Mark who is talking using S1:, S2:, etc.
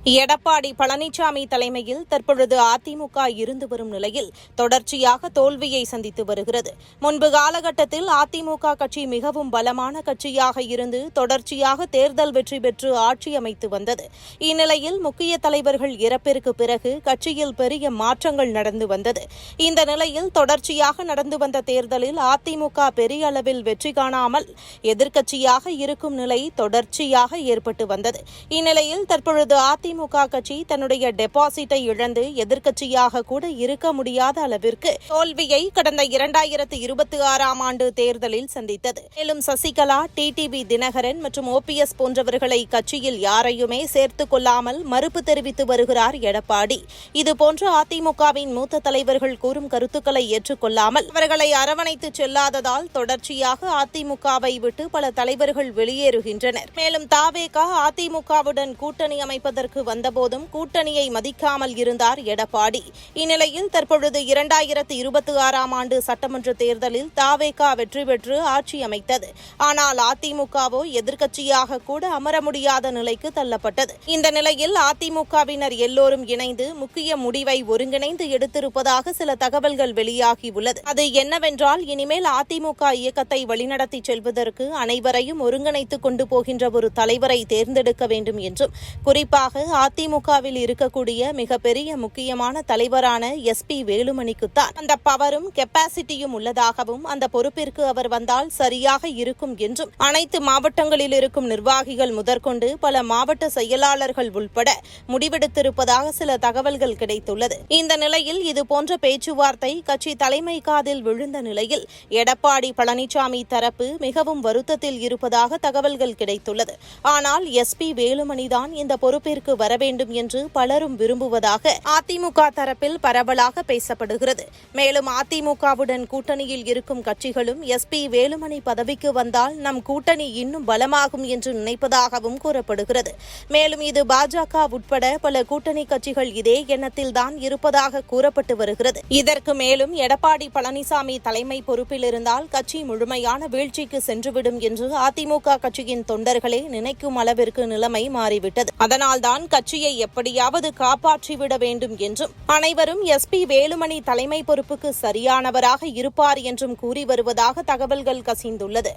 S1: எடப்பாடி பழனிசாமி தலைமையில் தற்பொழுது அதிமுக இருந்து வரும் நிலையில் தொடர்ச்சியாக தோல்வியை சந்தித்து வருகிறது. முன்பு காலகட்டத்தில் அதிமுக கட்சி மிகவும் பலமான கட்சியாக இருந்து தொடர்ச்சியாக தேர்தல் வெற்றி பெற்று ஆட்சி அமைத்து வந்தது. இந்நிலையில் முக்கிய தலைவர்கள் இறப்பிற்கு பிறகு கட்சியில் பெரிய மாற்றங்கள் நடந்து வந்தது. இந்த நிலையில் தொடர்ச்சியாக நடந்து வந்த தேர்தலில் அதிமுக பெரிய அளவில் வெற்றி காணாமல் எதிர்க்கட்சியாக இருக்கும் நிலை தொடர்ச்சியாக ஏற்பட்டு வந்தது. இந்நிலையில் தற்பொழுது அதிமுக கட்சி தன்னுடைய டெபாசிட்டை இழந்து எதிர்க்கட்சியாக கூட இருக்க முடியாத அளவிற்கு தோல்வியை கடந்த 2026ஆம் ஆண்டு தேர்தலில் சந்தித்தது. மேலும் சசிகலா, டிடிவி தினகரன் மற்றும் OPS போன்றவர்களை கட்சியில் யாரையுமே சேர்த்துக் கொள்ளாமல் மறுப்பு தெரிவித்து வருகிறார் எடப்பாடி. இதுபோன்ற அதிமுகவின் மூத்த தலைவர்கள் கூறும் கருத்துக்களை ஏற்றுக்கொள்ளாமல் அவர்களை அரவணைத்து செல்லாததால் தொடர்ச்சியாக அதிமுகவை விட்டு பல தலைவர்கள் வெளியேறுகின்றனர். மேலும் தவேக அதிமுகவுடன் கூட்டணி அமைப்பதற்கு வந்தபோதும் கூட்டணியை மதிக்காமல் இருந்தார் எடப்பாடி. இந்நிலையில் தற்பொழுது 2026ஆம் ஆண்டு சட்டமன்ற தேர்தலில் தவேக வெற்றி பெற்று ஆட்சி அமைத்தது. ஆனால் அதிமுகவோ எதிர்க்கட்சியாக கூட அமர முடியாத நிலைக்கு தள்ளப்பட்டது. இந்த நிலையில் அதிமுகவினர் எல்லோரும் இணைந்து முக்கிய முடிவை ஒருங்கிணைந்து எடுத்திருப்பதாக சில தகவல்கள் வெளியாகியுள்ளது. அது என்னவென்றால், இனிமேல் அதிமுக இயக்கத்தை வழிநடத்தி செல்வதற்கு அனைவரையும் ஒருங்கிணைத்துக் கொண்டு போகின்ற ஒரு தலைவரை தேர்ந்தெடுக்க வேண்டும் என்றும், குறிப்பாக அதிமுகவில் இருக்கக்கூடிய மிகப்பெரிய முக்கியமான தலைவரான SP வேலுமணிக்குத்தான் அந்த பவரும் கெப்பாசிட்டியும் உள்ளதாகவும் அந்த பொறுப்பிற்கு அவர் வந்தால் சரியாக இருக்கும் என்றும் அனைத்து மாவட்டங்களில் இருக்கும் நிர்வாகிகள் முதற்கொண்டு பல மாவட்ட செயலாளர்கள் உள்பட முடிவெடுத்திருப்பதாக சில தகவல்கள் கிடைத்துள்ளது. இந்த நிலையில் இதுபோன்ற பேச்சுவார்த்தை கட்சி தலைமை காதில் விழுந்த நிலையில் எடப்பாடி பழனிசாமி தரப்பு மிகவும் வருத்தத்தில் இருப்பதாக தகவல்கள் கிடைத்துள்ளது. ஆனால் SP வேலுமணிதான் இந்த பொறுப்பிற்கு வர வேண்டும் என்று பலரும் விரும்புவதாக அதிமுக தரப்பில் பரவலாக பேசப்படுகிறது. மேலும் அதிமுகவுடன் கூட்டணியில் இருக்கும் கட்சிகளும் SP வேலுமணி பதவிக்கு வந்தால் நம் கூட்டணி இன்னும் பலமாகும் என்று நினைப்பதாகவும் கூறப்படுகிறது. மேலும் இது பாஜக உட்பட பல கூட்டணி கட்சிகள் இதே எண்ணத்தில்தான் இருப்பதாக கூறப்பட்டு வருகிறது. இதற்கு மேலும் எடப்பாடி பழனிசாமி தலைமை பொறுப்பில் இருந்தால் கட்சி முழுமையான வீழ்ச்சிக்கு சென்றுவிடும் என்று அதிமுக கட்சியின் தொண்டர்களே நினைக்கும் அளவிற்கு நிலைமை மாறிவிட்டது. அதனால்தான் கட்சியை எப்படியாவது காப்பாற்றிவிட வேண்டும் என்றும் அனைவரும் SP வேலுமணி தலைமை பொறுப்புக்கு சரியானவராக இருப்பார் என்றும் கூறி வருவதாக தகவல்கள் கசிந்துள்ளது.